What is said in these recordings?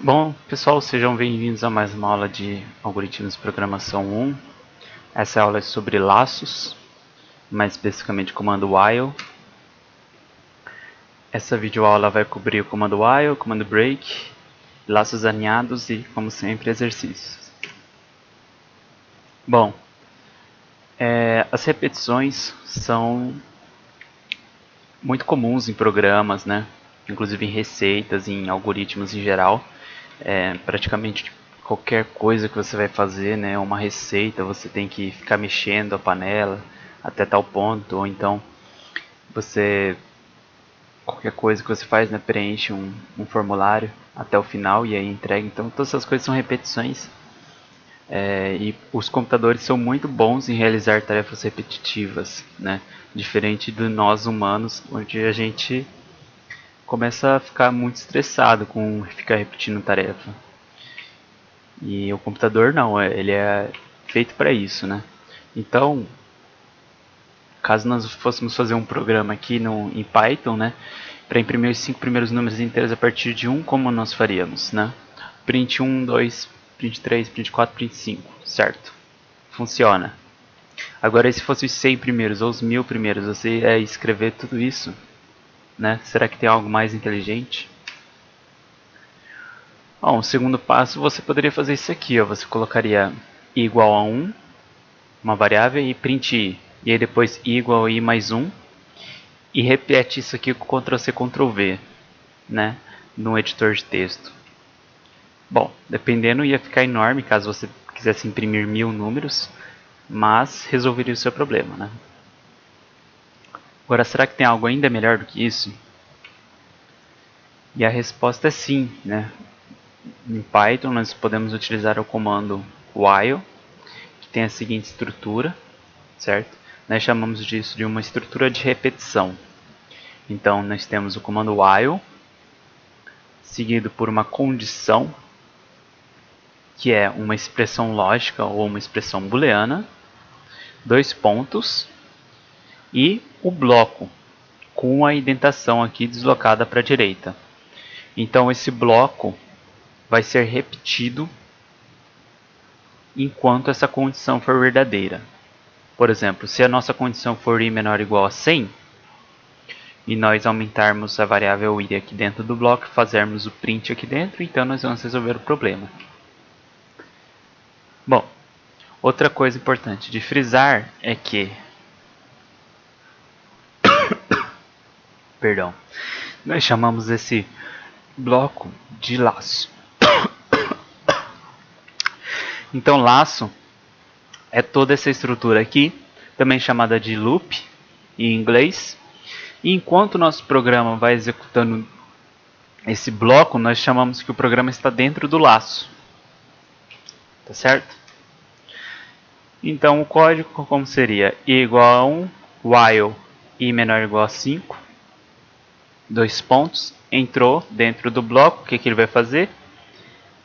Bom, pessoal, sejam bem-vindos a mais uma aula de Algoritmos de Programação 1. Essa aula é sobre laços, mais especificamente comando while. Essa videoaula vai cobrir o comando while, comando break, laços alinhados e, como sempre, exercícios. Bom, as repetições são muito comuns em programas, né? Inclusive em receitas, em algoritmos em geral. Praticamente qualquer coisa que você vai fazer, né, uma receita, você tem que ficar mexendo a panela até tal ponto, ou então qualquer coisa que você faz, né, preenche um formulário até o final e aí entrega. Então todas essas coisas são repetições. E os computadores são muito bons em realizar tarefas repetitivas, né? Diferente de nós humanos, onde a gente começa a ficar muito estressado com ficar repetindo tarefa. E o computador não, ele é feito para isso, né? Então, caso nós fôssemos fazer um programa aqui em Python, né, para imprimir os 5 primeiros números inteiros a partir de 1, como nós faríamos, né? Print 1, 2, print 3, print 4, print 5, certo? Funciona. Agora, e se fosse os 100 primeiros ou os 1000 primeiros, você ia escrever tudo isso, né? Será que tem algo mais inteligente? Bom, o segundo passo você poderia fazer isso aqui, ó. Você colocaria i igual a 1, uma variável, e print i. E aí depois i igual a i mais 1. E repete isso aqui com Ctrl+C, Ctrl+V, né? No editor de texto. Bom, dependendo ia ficar enorme caso você quisesse imprimir 1000 números, mas resolveria o seu problema, né? Agora, será que tem algo ainda melhor do que isso? E a resposta é sim, né? Em Python nós podemos utilizar o comando while, que tem a seguinte estrutura, certo? Nós chamamos disso de uma estrutura de repetição. Então nós temos o comando while, seguido por uma condição, que é uma expressão lógica ou uma expressão booleana, 2 pontos, e o bloco, com a indentação aqui deslocada para a direita. Então esse bloco vai ser repetido enquanto essa condição for verdadeira. Por exemplo, se a nossa condição for i menor ou igual a 100, e nós aumentarmos a variável i aqui dentro do bloco, fazermos o print aqui dentro, então nós vamos resolver o problema. Bom, outra coisa importante de frisar é que nós chamamos esse bloco de laço. Então laço é toda essa estrutura aqui, também chamada de loop em inglês. E enquanto o nosso programa vai executando esse bloco, nós chamamos que o programa está dentro do laço. Tá certo? Então o código como seria? I igual a 1, while i menor ou igual a 5, 2 pontos, entrou dentro do bloco, o que ele vai fazer?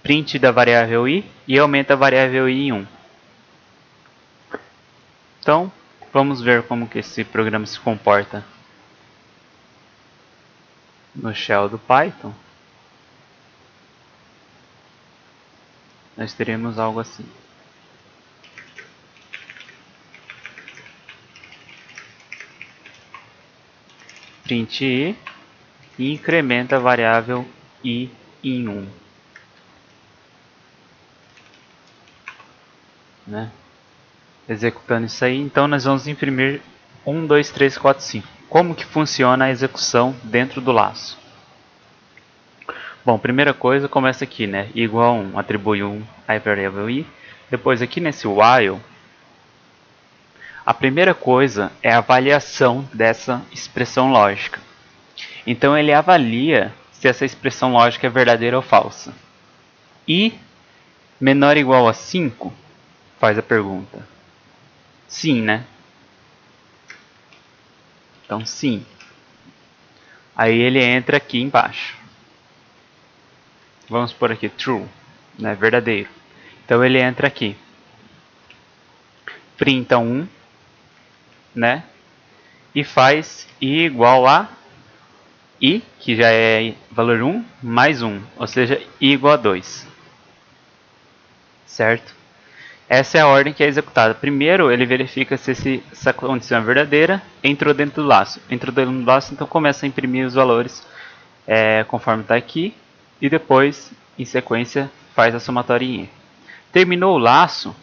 Print da variável i e aumenta a variável i em 1. Então, vamos ver como que esse programa se comporta no shell do Python. Nós teremos algo assim. Print i e incrementa a variável i em 1. Né? Executando isso aí, então nós vamos imprimir 1, 2, 3, 4, 5. Como que funciona a execução dentro do laço? Bom, primeira coisa, começa aqui, né? I igual a 1, atribui 1 à variável i. Depois aqui nesse while, a primeira coisa é a avaliação dessa expressão lógica. Então ele avalia se essa expressão lógica é verdadeira ou falsa. I menor ou igual a 5 faz a pergunta. Sim, né? Então sim. Aí ele entra aqui embaixo. Vamos por aqui true, né? Verdadeiro. Então ele entra aqui. Printa 1, né? E faz i igual a i, que já é valor 1, mais 1, ou seja, i igual a 2. Certo? Essa é a ordem que é executada. Primeiro, ele verifica se essa condição é verdadeira, entrou dentro do laço. Entrou dentro do laço, então começa a imprimir os valores conforme está aqui, e depois, em sequência, faz a somatória em i. Terminou o laço,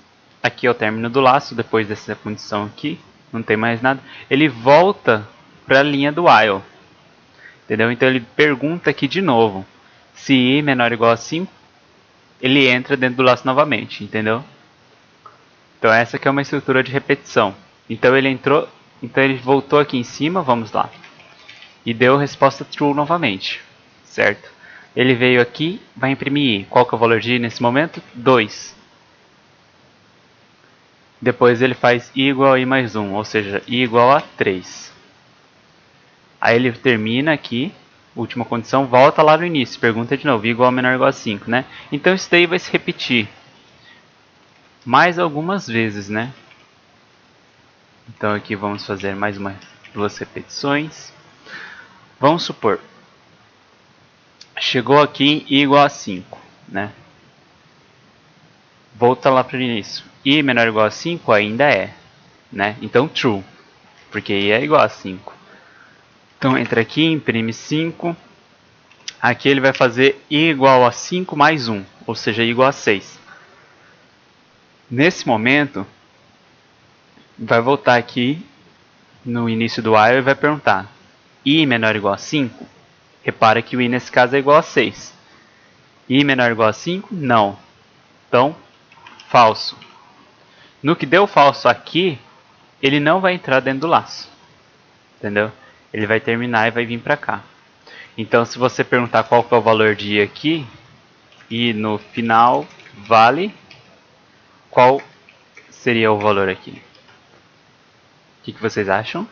aqui é o término do laço, depois dessa condição aqui, não tem mais nada, ele volta para a linha do while. Entendeu? Então ele pergunta aqui de novo, se i menor ou igual a 5, ele entra dentro do laço novamente, entendeu? Então essa aqui é uma estrutura de repetição. Então ele entrou, então ele voltou aqui em cima, vamos lá, e deu resposta true novamente, certo? Ele veio aqui, vai imprimir i. Qual que é o valor de i nesse momento? 2. Depois ele faz i igual a i mais 1, ou seja, i igual a 3. Aí ele termina aqui, última condição, volta lá no início, pergunta de novo, i igual a menor ou igual a 5, né? Então isso daí vai se repetir mais algumas vezes, né? Então aqui vamos fazer mais duas repetições. Vamos supor, chegou aqui i igual a 5, né? Volta lá para o início. I menor ou igual a 5 ainda é, né? Então true, porque i é igual a 5. Então entra aqui, imprime 5. Aqui ele vai fazer i igual a 5 mais 1, ou seja, i igual a 6. Nesse momento, vai voltar aqui no início do while e vai perguntar, i menor ou igual a 5? Repara que o i nesse caso é igual a 6. I menor ou igual a 5? Não. Então, falso. No que deu falso aqui, ele não vai entrar dentro do laço. Entendeu? Ele vai terminar e vai vir para cá. Então, se você perguntar qual que é o valor de i aqui, e no final vale, qual seria o valor aqui? O que vocês acham?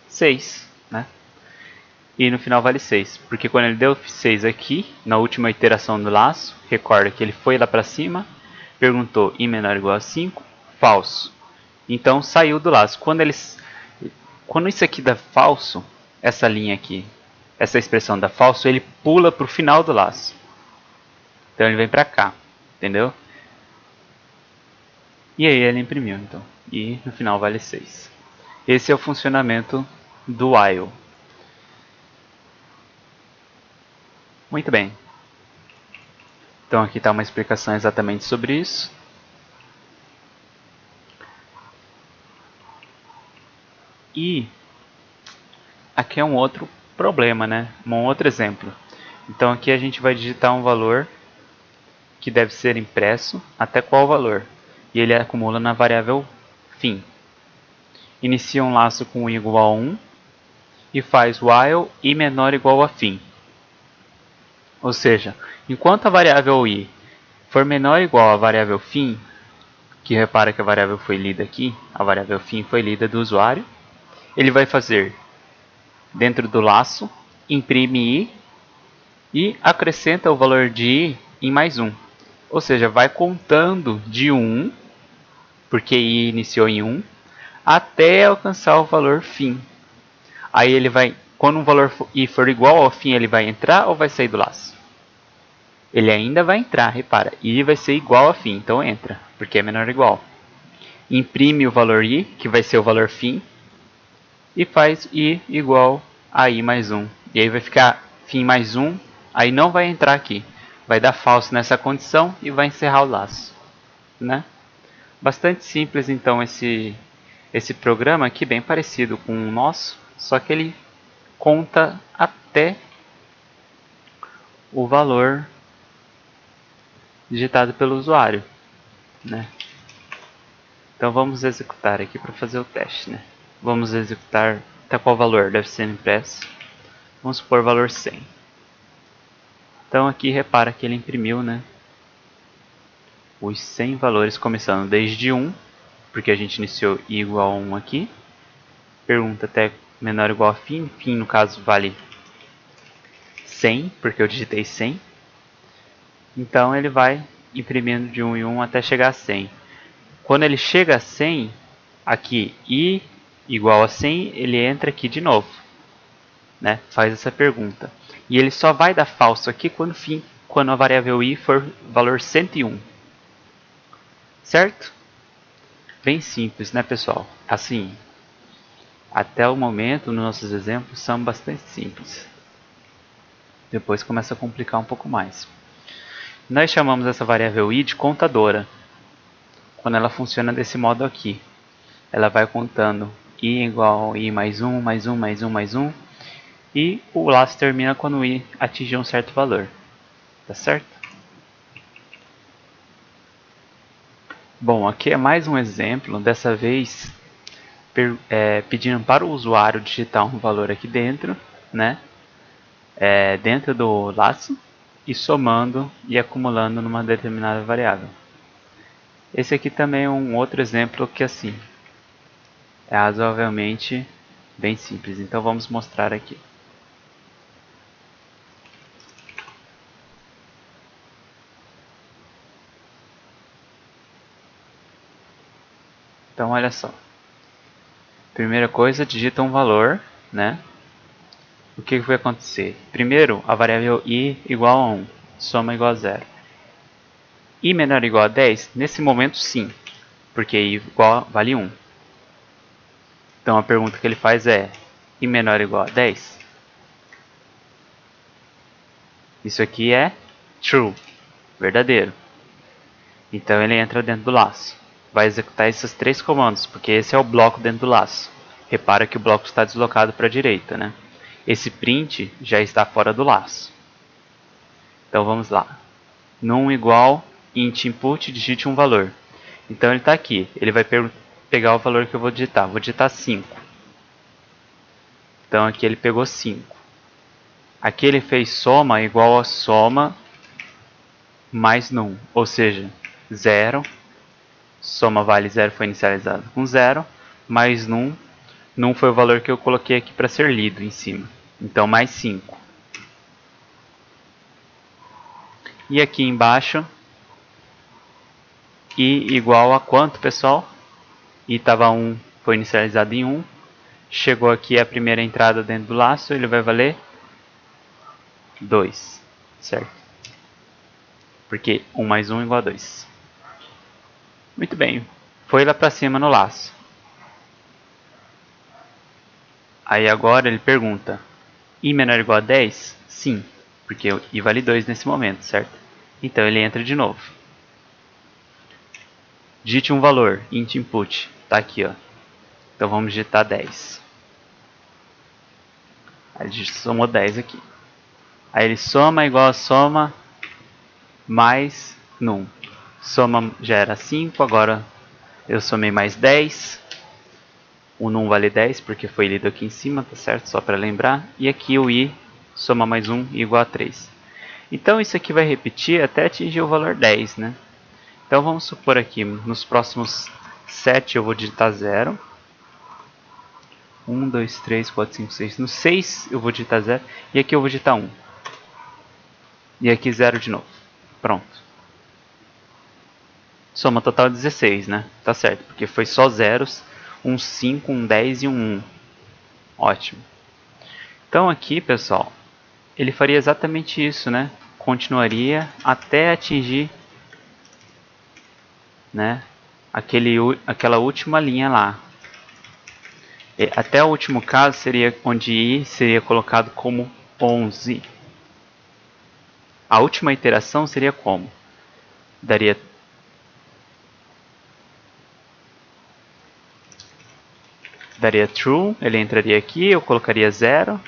6, né? E no final vale 6, porque quando ele deu 6 aqui, na última iteração do laço, recorda que ele foi lá para cima, perguntou i menor ou igual a 5, falso. Então saiu do laço. Quando isso aqui dá falso, essa linha aqui, essa expressão dá falso, ele pula para o final do laço. Então ele vem para cá, entendeu? E aí ele imprimiu, então. E no final vale 6. Esse é o funcionamento do while. Muito bem. Então aqui está uma explicação exatamente sobre isso. E aqui é um outro problema, né? Um outro exemplo. Então aqui a gente vai digitar um valor que deve ser impresso até qual valor. E ele acumula na variável fim. Inicia um laço com i igual a 1 e faz while i menor ou igual a fim. Ou seja, enquanto a variável i for menor ou igual à variável fim, que repara que a variável foi lida aqui, a variável fim foi lida do usuário, ele vai fazer dentro do laço, imprime i e acrescenta o valor de i em mais 1. Ou seja, vai contando de 1, porque i iniciou em 1, até alcançar o valor fim. Aí ele vai, quando um valor i for igual ao fim, ele vai entrar ou vai sair do laço? Ele ainda vai entrar, repara, i vai ser igual a fim, então entra, porque é menor ou igual. Imprime o valor i, que vai ser o valor fim, e faz i igual a i mais 1. E aí vai ficar fim mais 1, aí não vai entrar aqui. Vai dar falso nessa condição e vai encerrar o laço, né? Bastante simples então esse programa aqui, bem parecido com o nosso, só que ele conta até o valor digitado pelo usuário, né? Então vamos executar aqui para fazer o teste, né? Vamos executar até qual valor deve ser impresso. Vamos supor valor 100. Então aqui repara que ele imprimiu, né, os 100 valores começando desde 1, porque a gente iniciou i igual a 1 aqui. Pergunta até menor ou igual a fim. Fim no caso vale 100, porque eu digitei 100. Então ele vai imprimindo de 1 em 1 até chegar a 100. Quando ele chega a 100, aqui i igual a 100, ele entra aqui de novo. né? Faz essa pergunta. E ele só vai dar falso aqui quando a variável i for valor 101. Certo? Bem simples, né, pessoal? Assim, até o momento, nos nossos exemplos, são bastante simples. Depois começa a complicar um pouco mais. Nós chamamos essa variável i de contadora. Quando ela funciona desse modo aqui. Ela vai contando i igual i mais 1, mais 1, mais 1, mais 1. E o laço termina quando i atingir um certo valor. Tá certo? Bom, aqui é mais um exemplo, dessa vez pedindo para o usuário digitar um valor aqui dentro, né? Dentro do laço, e somando e acumulando numa determinada variável. Esse aqui também é um outro exemplo que assim, é razoavelmente bem simples. Então vamos mostrar aqui. Então olha só. Primeira coisa, digita um valor, né? O que vai acontecer? Primeiro, a variável i igual a 1, soma igual a 0. I menor ou igual a 10? Nesse momento sim, porque i vale 1. Então a pergunta que ele faz é, i menor ou igual a 10? Isso aqui é true, verdadeiro. Então ele entra dentro do laço. Vai executar esses 3 comandos, porque esse é o bloco dentro do laço. Repara que o bloco está deslocado para a direita, né? Esse print já está fora do laço. Então vamos lá. Num igual int input, digite um valor. Então ele está aqui. Ele vai pegar o valor que eu vou digitar. Vou digitar 5. Então aqui ele pegou 5. Aqui ele fez soma igual a soma mais num. Ou seja, 0. Soma vale 0 foi inicializado com 0. Mais num. Num foi o valor que eu coloquei aqui para ser lido em cima. Então mais 5. E aqui embaixo, i igual a quanto, pessoal? I estava 1, foi inicializado em 1. Chegou aqui a primeira entrada dentro do laço, ele vai valer 2, certo? Porque 1 mais 1 igual a 2. Muito bem, foi lá para cima no laço. Aí agora ele pergunta, i menor ou igual a 10? Sim, porque i vale 2 nesse momento, certo? Então ele entra de novo. Digite um valor, int input, tá aqui, ó. Então vamos digitar 10. Aí ele somou 10 aqui. Aí ele soma igual a soma mais num. Soma já era 5, agora eu somei mais 10. O num vale 10 porque foi lido aqui em cima, tá certo? Só para lembrar. E aqui o i, soma mais 1 igual a 3. Então isso aqui vai repetir até atingir o valor 10, né? Então vamos supor aqui, nos próximos 7 eu vou digitar 0. 1, 2, 3, 4, 5, 6. No 6 eu vou digitar 0 e aqui eu vou digitar 1. E aqui 0 de novo. Pronto. Soma total 16, né? Tá certo, porque foi só zeros, um 5, um 10 e um 1. Ótimo. Então aqui, pessoal, ele faria exatamente isso, né? Continuaria até atingir, né, aquela última linha lá. E até o último caso seria onde i seria colocado como 11. A última iteração seria como? Daria true, ele entraria aqui, eu colocaria 0.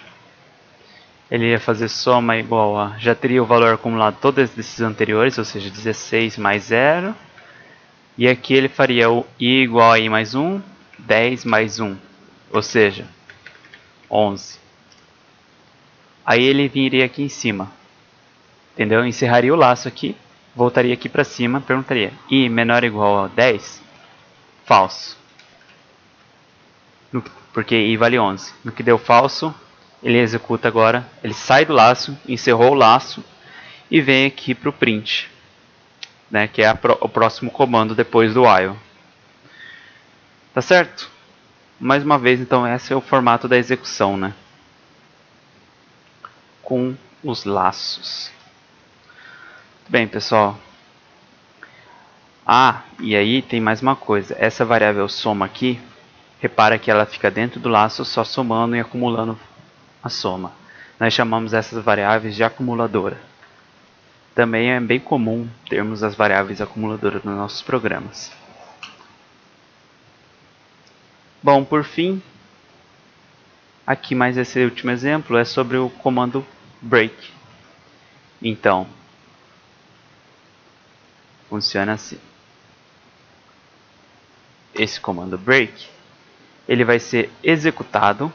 Ele ia fazer soma igual a... Já teria o valor acumulado todos esses anteriores, ou seja, 16 mais 0. E aqui ele faria o i igual a i mais 1, 10 mais 1, ou seja, 11. Aí ele viria aqui em cima, entendeu? Encerraria o laço aqui, voltaria aqui para cima, perguntaria, i menor ou igual a 10? Falso. Porque i vale 11. No que deu falso, ele executa agora, ele sai do laço, encerrou o laço e vem aqui para o print, né, que é o próximo comando depois do while. Tá certo? Mais uma vez, então, esse é o formato da execução, né? com os laços. Bem, pessoal. E aí tem mais uma coisa. Essa variável soma aqui, repara que ela fica dentro do laço só somando e acumulando a soma. Nós chamamos essas variáveis de acumuladora. Também é bem comum termos as variáveis acumuladoras nos nossos programas. Bom, por fim, aqui mais esse último exemplo é sobre o comando break. Então, funciona assim. Esse comando break, ele vai ser executado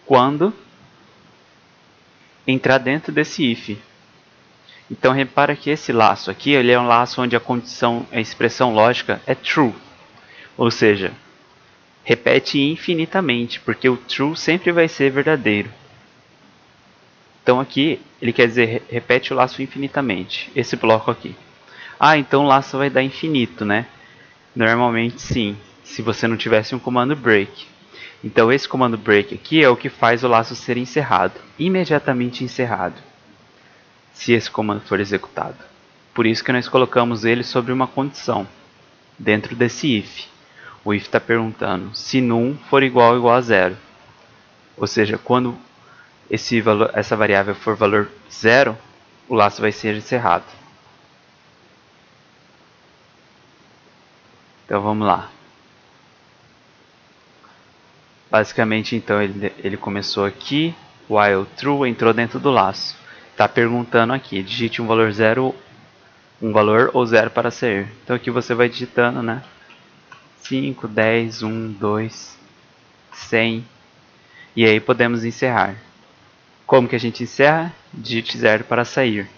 quando entrar dentro desse if. Então repara que esse laço aqui, ele é um laço onde a expressão lógica é true. Ou seja, repete infinitamente, porque o true sempre vai ser verdadeiro. Então aqui ele quer dizer repete o laço infinitamente, esse bloco aqui. Então o laço vai dar infinito, né? Normalmente sim, se você não tivesse um comando break. Então esse comando break aqui é o que faz o laço ser encerrado, imediatamente encerrado, se esse comando for executado. Por isso que nós colocamos ele sobre uma condição, dentro desse if. O if está perguntando se num for igual a zero. Ou seja, quando essa variável for valor zero, o laço vai ser encerrado. Então vamos lá. Basicamente, então, ele começou aqui, while true, entrou dentro do laço. Está perguntando aqui, digite um valor ou zero para sair. Então aqui você vai digitando, né? 5, 10, 1, 2, 100. E aí podemos encerrar. Como que a gente encerra? Digite 0 para sair.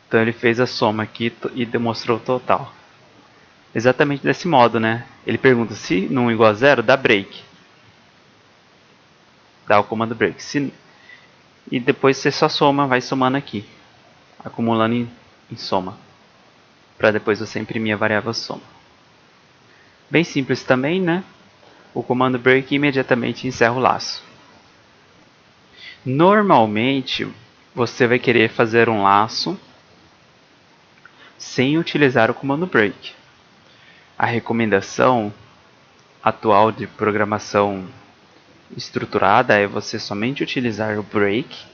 Então ele fez a soma aqui e demonstrou o total. Exatamente desse modo, né? Ele pergunta se num igual a zero, dá break. Dá o comando break. E depois você só soma, vai somando aqui. Acumulando em soma. Para depois você imprimir a variável soma. Bem simples também, né? O comando break imediatamente encerra o laço. Normalmente, você vai querer fazer um laço sem utilizar o comando break. A recomendação atual de programação estruturada é você somente utilizar o break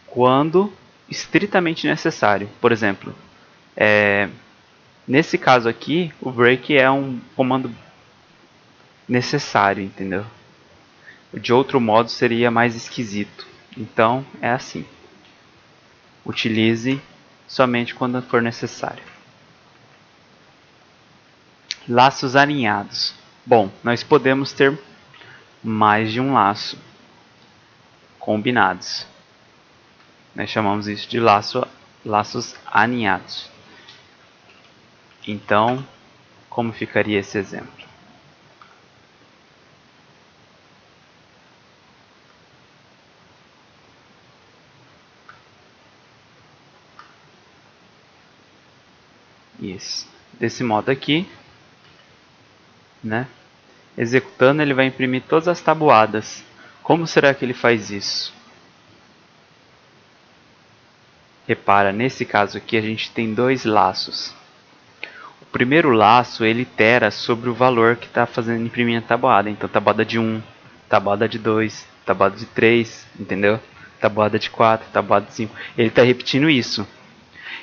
quando estritamente necessário. Por exemplo, nesse caso aqui, o break é um comando necessário, entendeu? De outro modo seria mais esquisito. Então é assim. Utilize somente quando for necessário. Laços alinhados. Bom, nós podemos ter mais de um laço combinados. Nós chamamos isso de laços alinhados. Então, como ficaria esse exemplo? Isso. Desse modo aqui, né? Executando, ele vai imprimir todas as tabuadas. Como será que ele faz isso? Repara, nesse caso aqui a gente tem dois laços. O primeiro laço ele itera sobre o valor que está fazendo imprimir a tabuada. Então, tabuada de 1, tabuada de 2, tabuada de 3, entendeu? Tabuada de 4, tabuada de 5. Ele está repetindo isso.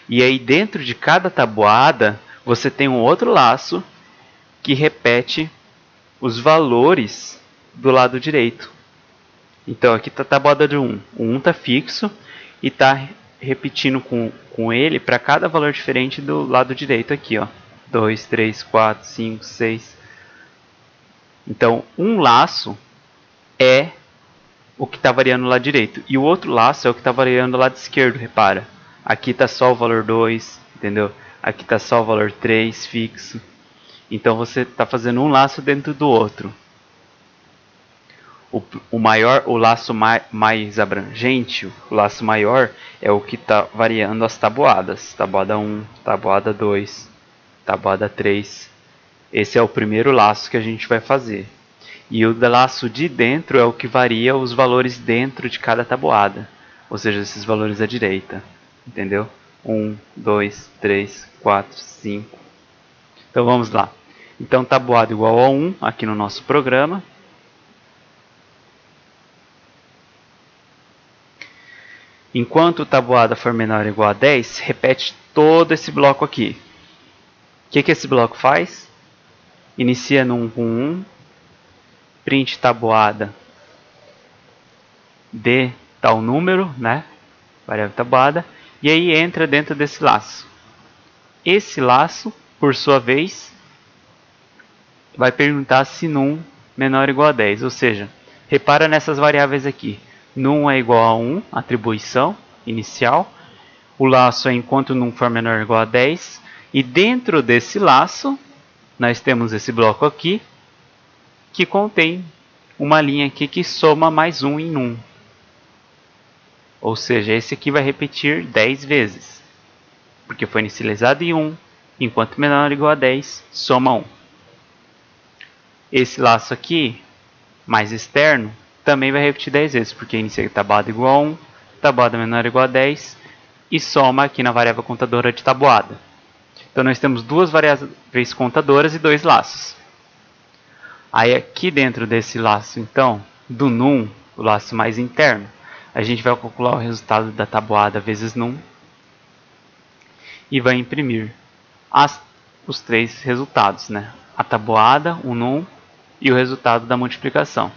E aí dentro de cada tabuada você tem um outro laço que repete os valores do lado direito. Então aqui está a tabuada de 1. O 1 está fixo e está repetindo com ele para cada valor diferente do lado direito aqui. 2, 3, 4, 5, 6. Então um laço é o que está variando do lado direito. E o outro laço é o que está variando do lado esquerdo, repara. Aqui está só o valor 2, entendeu? Aqui está só o valor 3 fixo. Então você está fazendo um laço dentro do outro. O laço mais abrangente, o laço maior, é o que está variando as tabuadas. Tabuada 1, tabuada 2, tabuada 3. Esse é o primeiro laço que a gente vai fazer. E o laço de dentro é o que varia os valores dentro de cada tabuada. Ou seja, esses valores à direita. Entendeu? 1, 2, 3, 4, 5. Então vamos lá. Então tabuada igual a 1 aqui no nosso programa. Enquanto tabuada for menor ou igual a 10, repete todo esse bloco aqui. O que esse bloco faz? Inicia no 1 com 1, print tabuada de tal número, né? Variável tabuada, e aí entra dentro desse laço. Esse laço, por sua vez, vai perguntar se num menor ou igual a 10, ou seja, repara nessas variáveis aqui. Num é igual a 1, atribuição inicial. O laço é enquanto num for menor ou igual a 10. E dentro desse laço, nós temos esse bloco aqui, que contém uma linha aqui que soma mais 1 em num. Ou seja, esse aqui vai repetir 10 vezes. Porque foi inicializado em 1, enquanto menor ou igual a 10, soma 1. Esse laço aqui, mais externo, também vai repetir 10 vezes, porque inicia tabuada igual a 1, tabuada menor ou igual a 10, e soma aqui na variável contadora de tabuada. Então nós temos duas variáveis contadoras e dois laços. Aí aqui dentro desse laço, então, do num, o laço mais interno, a gente vai calcular o resultado da tabuada vezes num e vai imprimir os três resultados, né? A tabuada, o num e o resultado da multiplicação.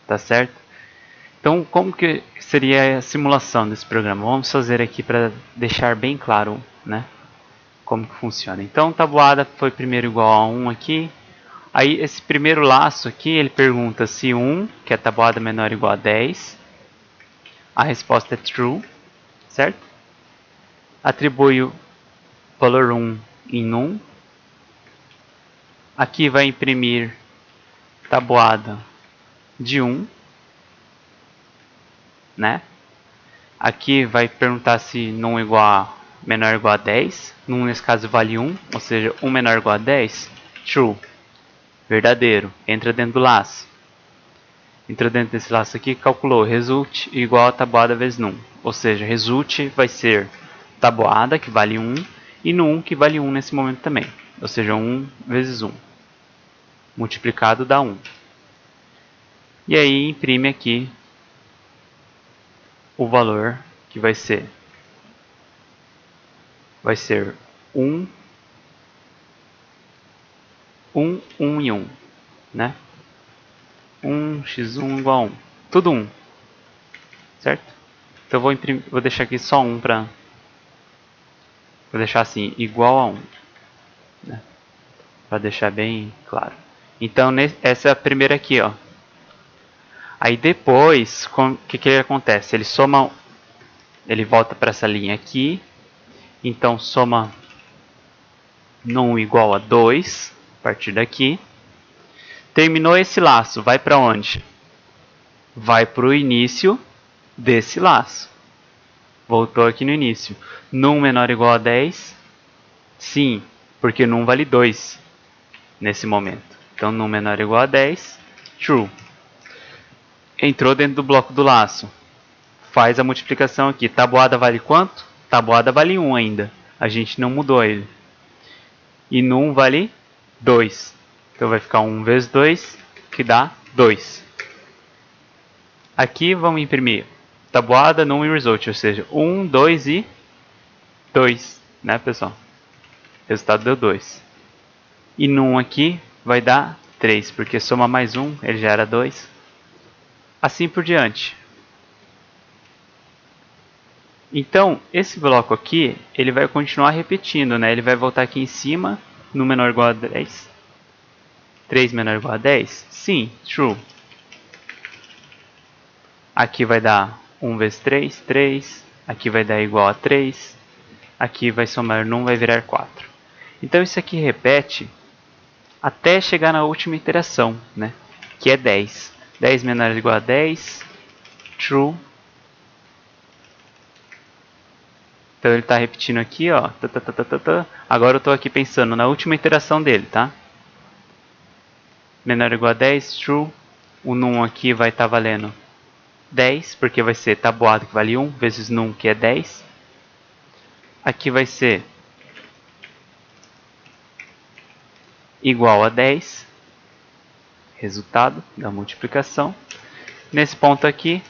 Tá certo? Então, como que seria a simulação desse programa? Vamos fazer aqui para deixar bem claro, né? Como que funciona. Então, tabuada foi primeiro igual a 1 aqui. Aí, esse primeiro laço aqui, ele pergunta se 1, que é tabuada menor ou igual a 10. A resposta é true, certo? Atribui o valor 1 em num. Aqui vai imprimir tabuada de 1, né? Aqui vai perguntar se num igual a menor ou igual a 10. Num nesse caso vale 1, ou seja, 1 menor ou igual a 10. True, verdadeiro, entra dentro do laço. Entrou dentro desse laço aqui, calculou result igual a tabuada vezes num. Ou seja, result vai ser tabuada, que vale 1, e num, que vale 1 nesse momento também. Ou seja, 1 vezes 1. Multiplicado dá 1. E aí imprime aqui o valor que vai ser 1, 1, 1 e 1, né? 1 x1 igual a 1. Tudo 1. Certo? Então eu vou deixar aqui só 1 para... Vou deixar assim, igual a 1. Né? Para deixar bem claro. Então essa é a primeira aqui, ó. Aí depois, o que acontece? Ele soma, ele volta para essa linha aqui. Então soma num igual a 2, a partir daqui. Terminou esse laço, vai para onde? Vai para o início desse laço. Voltou aqui no início. Num menor ou igual a 10? Sim, porque num vale 2 nesse momento. Então num menor ou igual a 10, true. Entrou dentro do bloco do laço. Faz a multiplicação aqui. Tabuada vale quanto? Tabuada vale 1 ainda. A gente não mudou ele. E num vale 2. Então vai ficar 1 vezes 2, que dá 2. Aqui vamos imprimir tabuada, num e result, ou seja, 1, 2 e 2, né, pessoal? O resultado deu 2. E num aqui vai dar 3, porque soma mais 1, ele já era 2. Assim por diante. Então, esse bloco aqui, ele vai continuar repetindo, né? Ele vai voltar aqui em cima, no menor ou igual a 10. 3 menor ou igual a 10? Sim, true. Aqui vai dar 1 vezes 3, 3. Aqui vai dar igual a 3. Aqui vai somar num, vai virar 4. Então isso aqui repete até chegar na última iteração, né? Que é 10. 10 menor ou igual a 10, true. Então ele está repetindo aqui, ó. Agora eu estou aqui pensando na última iteração dele, tá? menor ou igual a 10, true. O num aqui vai estar valendo 10, porque vai ser tabuada que vale 1, vezes num que é 10. Aqui vai ser igual a 10, resultado da multiplicação. Nesse ponto aqui,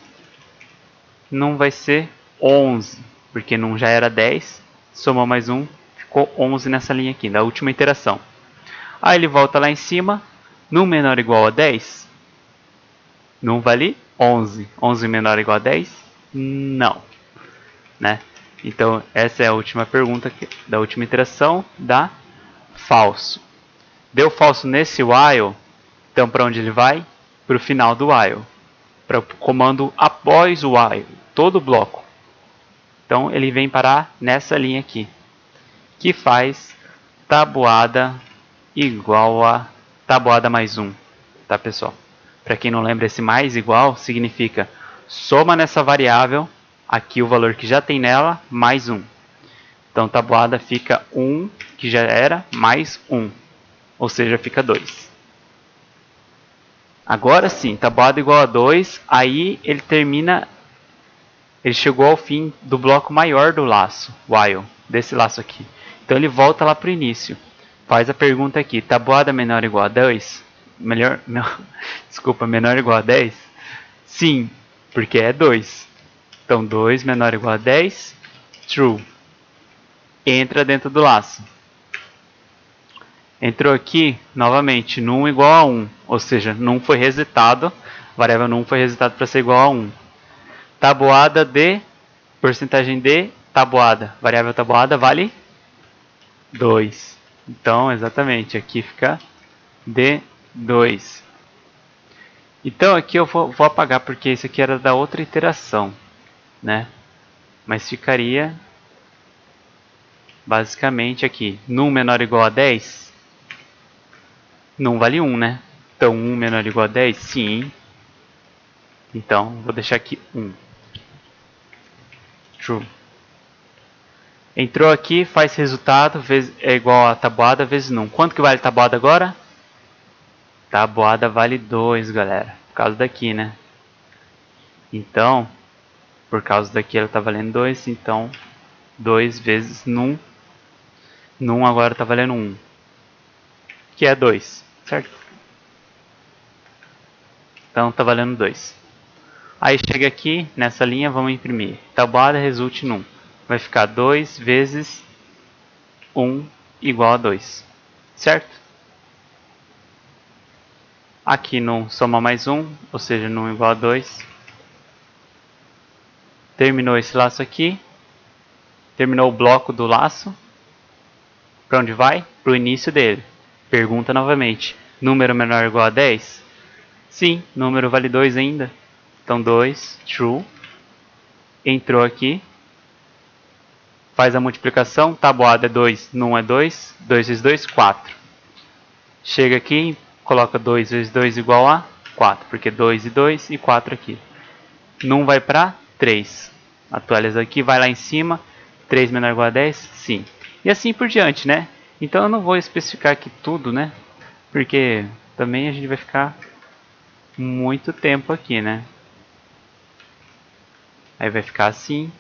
num vai ser 11, porque num já era 10, somou mais 1, ficou 11 nessa linha aqui, da última iteração. Aí ele volta lá em cima, num menor ou igual a 10, num vale 11, 11 menor ou igual a 10? Não, né? Então essa é a última pergunta da última iteração, dá falso. Deu falso nesse while, então para onde ele vai? Para o final do while, para o comando após o while, todo o bloco. Então ele vem parar nessa linha aqui, que faz tabuada igual a tabuada mais 1, tá pessoal? Para quem não lembra, esse mais igual significa soma nessa variável, aqui o valor que já tem nela, mais 1. Então tabuada fica 1, que já era, mais 1, ou seja, fica 2. Agora sim, tabuada igual a 2, aí ele termina, ele chegou ao fim do bloco maior do laço, while, desse laço aqui. Então ele volta lá para o início. Faz a pergunta aqui, tabuada menor ou igual a 2? Desculpa, menor ou igual a 10? Sim, porque é 2. Então 2 menor ou igual a 10, true. Entra dentro do laço. Entrou aqui, novamente, num igual a 1, ou seja, num foi resetado, a variável num foi resetada para ser igual a 1. Tabuada de, porcentagem de tabuada, variável tabuada vale 2. Então, exatamente, aqui fica D2. Então aqui eu vou apagar porque esse aqui era da outra iteração, né? Mas ficaria basicamente aqui, num menor ou igual a 10, num vale 1, né? Então 1 menor ou igual a 10, sim. Então vou deixar aqui 1. True. Entrou aqui, faz resultado, é igual a tabuada vezes num. Quanto que vale tabuada agora? Tabuada vale 2, galera. Por causa daqui, né? Então, por causa daqui ela está valendo 2, então 2 vezes num. Num agora está valendo 1, que é 2, certo? Então está valendo 2. Aí chega aqui, nessa linha, vamos imprimir. Tabuada resulte num. Vai ficar 2 vezes 1 igual a 2, certo? Aqui num soma mais 1, ou seja, num igual a 2. Terminou esse laço aqui. Terminou o bloco do laço. Para onde vai? Para o início dele. Pergunta novamente. Número menor ou igual a 10? Sim, número vale 2 ainda. Então 2, true. Entrou aqui. Faz a multiplicação. Tabuada é 2, num é 2. 2 vezes 2, 4. Chega aqui, coloca 2 vezes 2 igual a 4. Porque 2 e 2 e 4 aqui. Num vai para 3. Atualiza aqui, vai lá em cima. 3 menor ou igual a 10? Sim. E assim por diante, né? Então eu não vou especificar aqui tudo, né? Porque também a gente vai ficar muito tempo aqui, né? Aí vai ficar assim.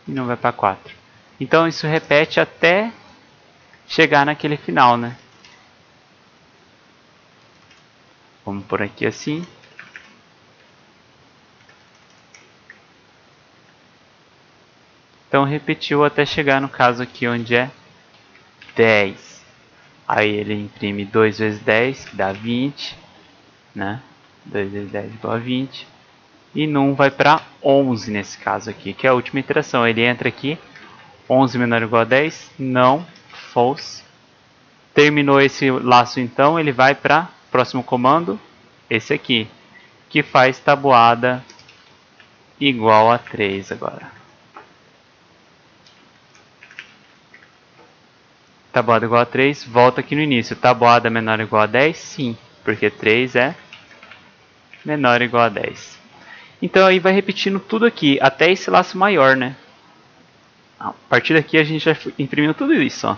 E não vai para 4. Então isso repete até chegar naquele final, né? Vamos por aqui assim. Então repetiu até chegar no caso aqui onde é 10. Aí ele imprime 2 vezes 10, que dá 20, né? 2 vezes 10 igual a 20. E num vai para 11 nesse caso aqui, que é a última iteração. Ele entra aqui, 11 menor ou igual a 10, não, false. Terminou esse laço então, ele vai para o próximo comando, esse aqui, que faz tabuada igual a 3 agora. Tabuada igual a 3, volta aqui no início. Tabuada menor ou igual a 10? Sim, porque 3 é menor ou igual a 10. Então aí vai repetindo tudo aqui, até esse laço maior, né? A partir daqui a gente já imprimiu tudo isso, ó.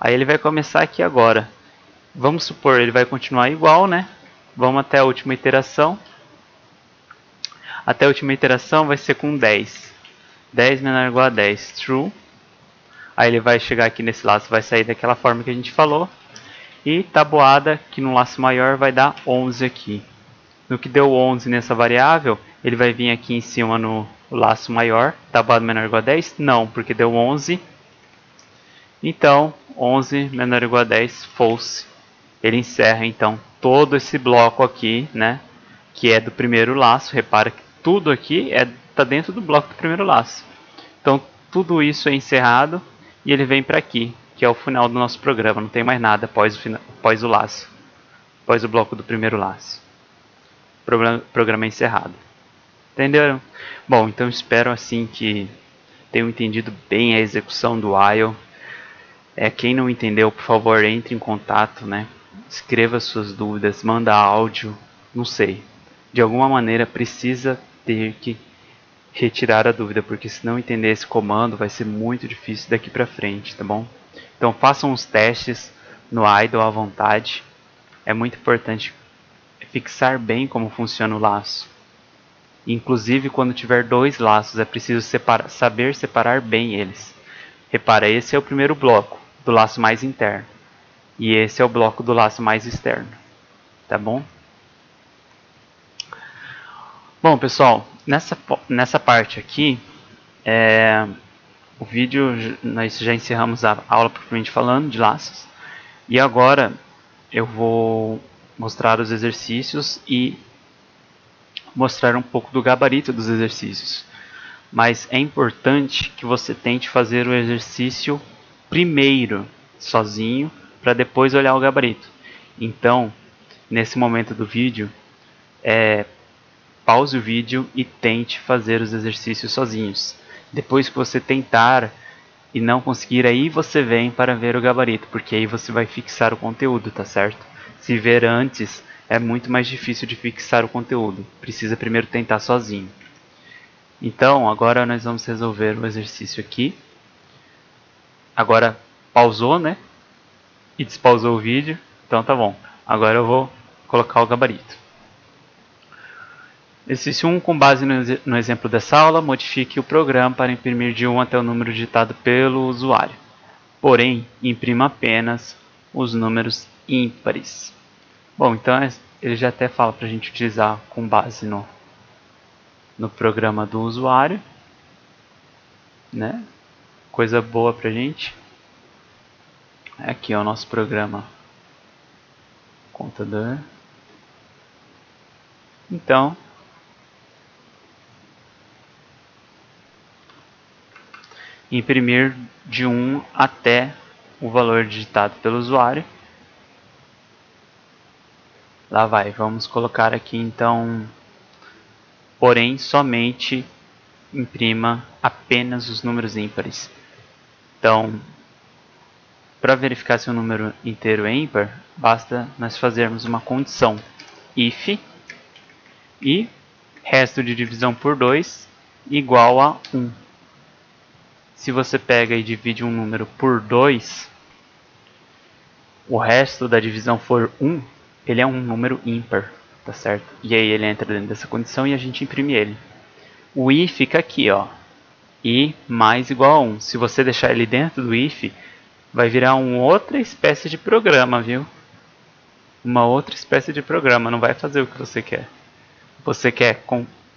Aí ele vai começar aqui agora. Vamos supor, ele vai continuar igual, né? Vamos até a última iteração. Até a última iteração vai ser com 10. 10 menor ou igual a 10, true. Aí ele vai chegar aqui nesse laço, vai sair daquela forma que a gente falou. E tabuada, que no laço maior vai dar 11 aqui. No que deu 11 nessa variável, ele vai vir aqui em cima no laço maior. Tabuada menor ou igual a 10? Não, porque deu 11. Então, 11 menor ou igual a 10, false. Ele encerra então todo esse bloco aqui, né? Que é do primeiro laço. Repara que tudo aqui está dentro do bloco do primeiro laço. Então, tudo isso é encerrado e ele vem para aqui, que é o final do nosso programa. Não tem mais nada após o laço, após o bloco do primeiro laço. Programa encerrado. Entenderam? Bom, então espero assim que tenham entendido bem a execução do while. Quem não entendeu, por favor, entre em contato, né? Escreva suas dúvidas, manda áudio, não sei. De alguma maneira precisa ter que retirar a dúvida, porque se não entender esse comando vai ser muito difícil daqui para frente, tá bom? Então façam os testes no idle à vontade. É muito importante fixar bem como funciona o laço. Inclusive quando tiver dois laços é preciso saber separar bem eles. Repara, esse é o primeiro bloco do laço mais interno e esse é o bloco do laço mais externo, tá bom? Bom, pessoal, nessa parte aqui, o vídeo, nós já encerramos a aula propriamente falando de laços. E agora eu vou mostrar os exercícios e mostrar um pouco do gabarito dos exercícios. Mas é importante que você tente fazer o exercício primeiro, sozinho, para depois olhar o gabarito. Então, nesse momento do vídeo, pause o vídeo e tente fazer os exercícios sozinhos. Depois que você tentar e não conseguir, aí você vem para ver o gabarito, porque aí você vai fixar o conteúdo, tá certo? Se ver antes, é muito mais difícil de fixar o conteúdo. Precisa primeiro tentar sozinho. Então, agora nós vamos resolver o exercício aqui. Agora, pausou, né? E despausou o vídeo. Então tá bom. Agora eu vou colocar o gabarito. Exercício 1, com base no exemplo dessa aula, modifique o programa para imprimir de 1 até o número digitado pelo usuário. Porém, imprima apenas os números ímpares. Bom, então ele já até fala para a gente utilizar com base no programa do usuário, né? Coisa boa para a gente. Aqui é o nosso programa contador. Então, imprimir de 1 até o valor digitado pelo usuário. Lá vai, vamos colocar aqui então, porém somente imprima apenas os números ímpares. Então, para verificar se o número inteiro é ímpar, basta nós fazermos uma condição if e resto de divisão por 2 igual a 1. Se você pega e divide um número por 2, o resto da divisão for 1, ele é um número ímpar, tá certo? E aí ele entra dentro dessa condição e a gente imprime ele. O i fica aqui, ó, i mais igual a 1. Se você deixar ele dentro do if, vai virar uma outra espécie de programa, viu? Uma outra espécie de programa, não vai fazer o que você quer. Você quer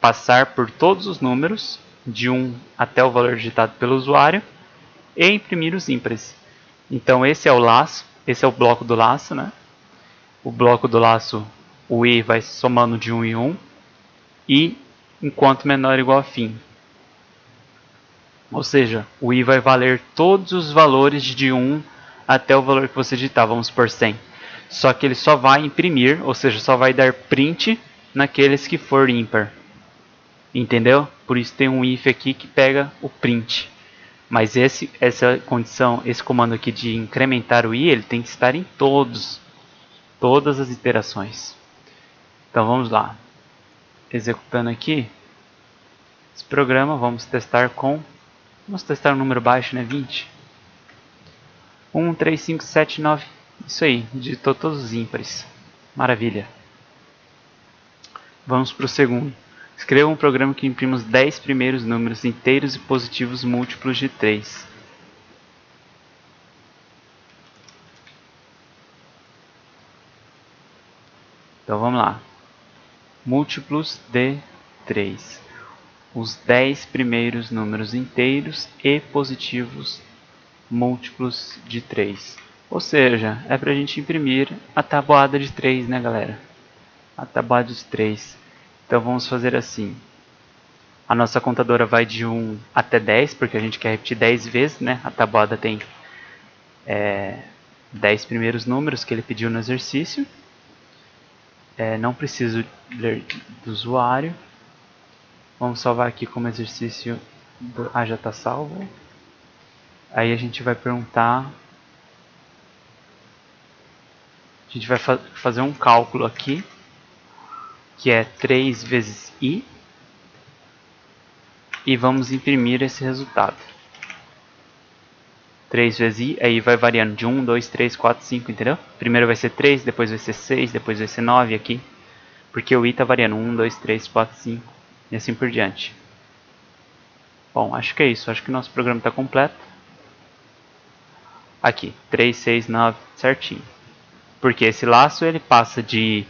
passar por todos os números, de 1 até o valor digitado pelo usuário, e imprimir os ímpares. Então esse é o laço, esse é o bloco do laço, né? O bloco do laço, o i vai somando de 1 em 1, e enquanto menor ou igual a fim. Ou seja, o i vai valer todos os valores de 1 até o valor que você digitar, vamos por 100. Só que ele só vai imprimir, ou seja, só vai dar print naqueles que for ímpar. Entendeu? Por isso tem um if aqui que pega o print. Mas essa condição, esse comando aqui de incrementar o i, ele tem que estar em todas as iterações. Então vamos lá. Executando aqui esse programa, vamos testar um número baixo, né? 20. 1, 3, 5, 7, 9. Isso aí, digitou todos os ímpares. Maravilha. Vamos para o segundo. Escreva um programa que imprima os 10 primeiros números inteiros e positivos múltiplos de 3. Então vamos lá. Múltiplos de 3. Os 10 primeiros números inteiros e positivos múltiplos de 3. Ou seja, é para a gente imprimir a tabuada de 3, né, galera? A tabuada de 3. Então vamos fazer assim. A nossa contadora vai de 1 até 10, porque a gente quer repetir 10 vezes, né? A tabuada tem 10 primeiros números que ele pediu no exercício. Não preciso ler do usuário. Vamos salvar aqui como exercício. Já está salvo. Aí a gente vai perguntar. A gente vai fazer um cálculo aqui, que é 3 vezes i. E vamos imprimir esse resultado. 3 vezes i, aí vai variando de 1, 2, 3, 4, 5, entendeu? Primeiro vai ser 3, depois vai ser 6, depois vai ser 9 aqui. Porque o i está variando 1, 2, 3, 4, 5 e assim por diante. Bom, acho que é isso. Acho que o nosso programa está completo. Aqui, 3, 6, 9, certinho. Porque esse laço ele passa de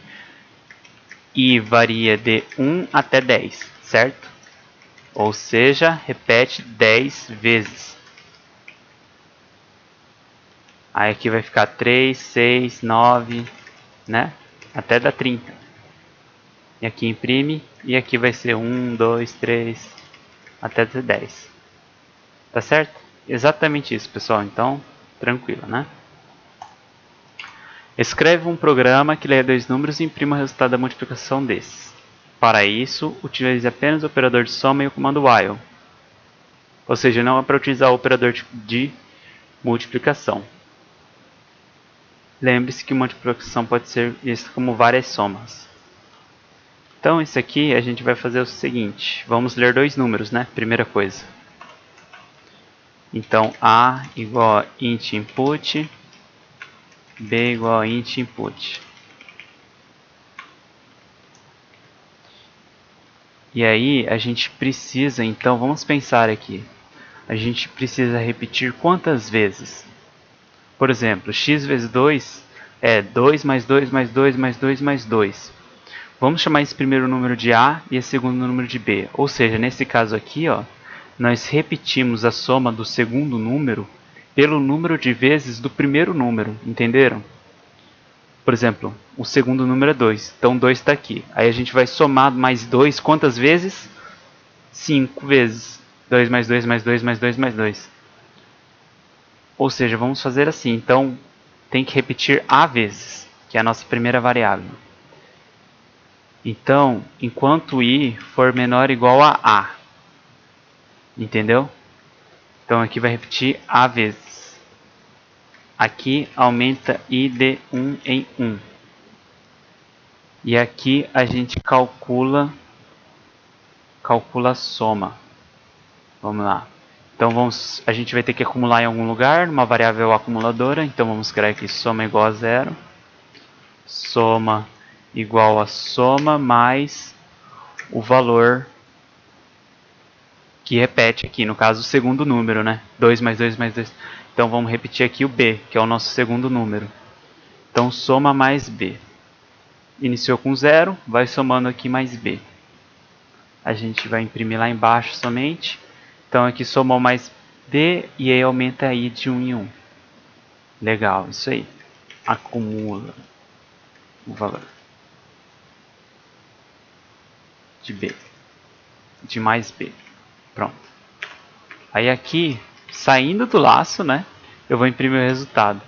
i varia de 1 até 10, certo? Ou seja, repete 10 vezes. Aí aqui vai ficar 3, 6, 9, né? Até dar 30. E aqui imprime. E aqui vai ser 1, 2, 3, até dar 10. Tá certo? Exatamente isso, pessoal. Então, tranquilo, né? Escreve um programa que leia 2 números e imprima o resultado da multiplicação desses. Para isso, utilize apenas o operador de soma e o comando while. Ou seja, não é para utilizar o operador de multiplicação. Lembre-se que multiplicação pode ser vista como várias somas. Então, isso aqui a gente vai fazer o seguinte. Vamos ler 2 números, né? Primeira coisa. Então, A igual a int input, B igual a int input. E aí, a gente precisa, então, vamos pensar aqui. A gente precisa repetir quantas vezes? Por exemplo, x vezes 2 é 2 mais 2 mais 2 mais 2 mais 2. Vamos chamar esse primeiro número de A e esse segundo número de B. Ou seja, nesse caso aqui, ó, nós repetimos a soma do segundo número pelo número de vezes do primeiro número, entenderam? Por exemplo, o segundo número é 2, então 2 está aqui. Aí a gente vai somar mais 2 quantas vezes? 5 vezes. 2 mais 2 mais 2 mais 2 mais 2. Ou seja, vamos fazer assim. Então, tem que repetir A vezes, que é a nossa primeira variável. Então, enquanto i for menor ou igual a A. Entendeu? Então, aqui vai repetir A vezes. Aqui aumenta i de 1 em 1. E aqui a gente calcula a soma. Vamos lá. Então a gente vai ter que acumular em algum lugar, numa variável acumuladora. Então vamos criar aqui soma igual a 0. Soma igual a soma mais o valor que repete aqui, no caso o segundo número, né? 2 mais 2 mais 2. Então vamos repetir aqui o B, que é o nosso segundo número. Então soma mais B. Iniciou com 0, vai somando aqui mais B. A gente vai imprimir lá embaixo somente. Então aqui somou mais B e aí aumenta I de 1 em 1. Legal, isso aí. Acumula o valor de B. De mais B. Pronto. Aí aqui, saindo do laço, né? Eu vou imprimir o resultado.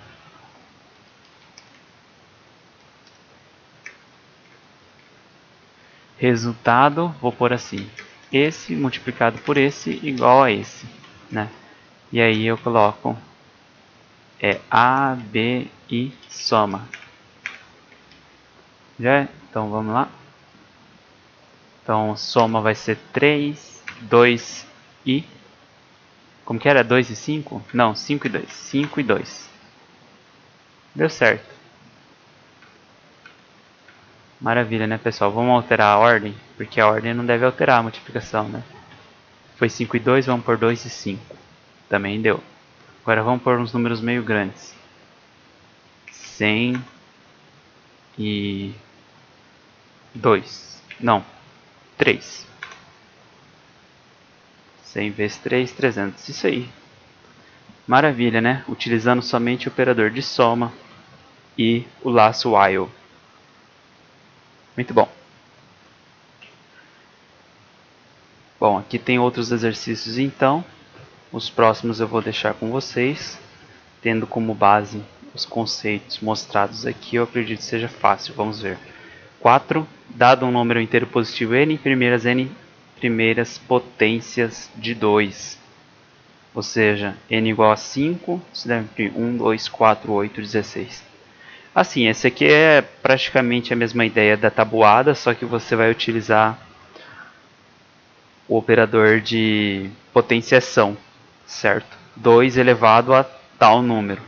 Resultado, vou pôr assim. Esse multiplicado por esse igual a esse, né? E aí eu coloco A, B e soma. Já? Então vamos lá. Então soma vai ser 3, 2 e... Como que era? 2 e 5? Não, 5 e 2. 5 e 2. Deu certo. Maravilha, né, pessoal? Vamos alterar a ordem, porque a ordem não deve alterar a multiplicação, né? Foi 5 e 2, vamos por 2 e 5. Também deu. Agora vamos por uns números meio grandes. 100 e 2. Não, 3. 100 vezes 3, 300. Isso aí. Maravilha, né? Utilizando somente o operador de soma e o laço while. Muito bom. Bom, aqui tem outros exercícios então. Os próximos eu vou deixar com vocês. Tendo como base os conceitos mostrados aqui, eu acredito que seja fácil. Vamos ver. 4. Dado um número inteiro positivo n primeiras potências de 2. Ou seja, n igual a 5, se deve 1, 2, 4, 8, 16. Assim, esse aqui é praticamente a mesma ideia da tabuada, só que você vai utilizar o operador de potenciação, certo? 2 elevado a tal número,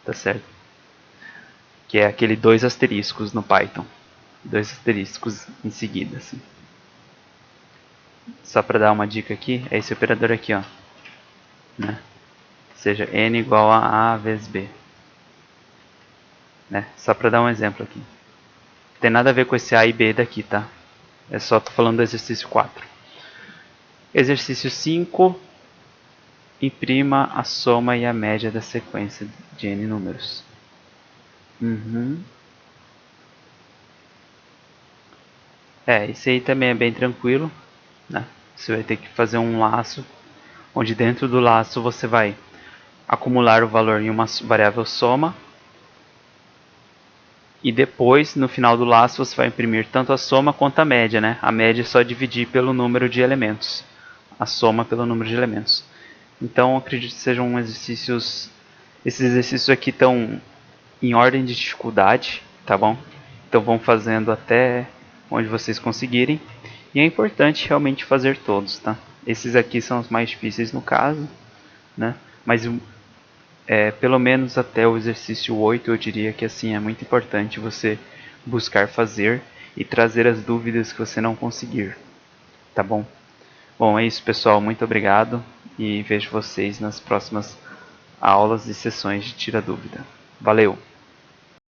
tá certo? Que é aquele 2 asteriscos no Python. 2 asteriscos em seguida, assim. Só para dar uma dica aqui, é esse operador aqui, ó. Né? Ou seja, n igual a vezes b. Né? Só para dar um exemplo aqui. Não tem nada a ver com esse a e b daqui, tá? É só tô falando do exercício 4. Exercício 5. Imprima a soma e a média da sequência de n números. Esse aí também é bem tranquilo, né? Você vai ter que fazer um laço, onde dentro do laço você vai acumular o valor em uma variável soma, e depois, no final do laço, você vai imprimir tanto a soma quanto a média, né? A média é só dividir pelo número de elementos, a soma pelo número de elementos. Então, acredito que sejam exercícios... Esses exercícios aqui estão em ordem de dificuldade, tá bom? Então, vão fazendo até onde vocês conseguirem. E é importante realmente fazer todos, tá? Esses aqui são os mais difíceis no caso, né? Mas pelo menos até o exercício 8 eu diria que assim é muito importante você buscar fazer e trazer as dúvidas que você não conseguir, tá bom? Bom, é isso, pessoal, muito obrigado e vejo vocês nas próximas aulas e sessões de Tira Dúvida. Valeu!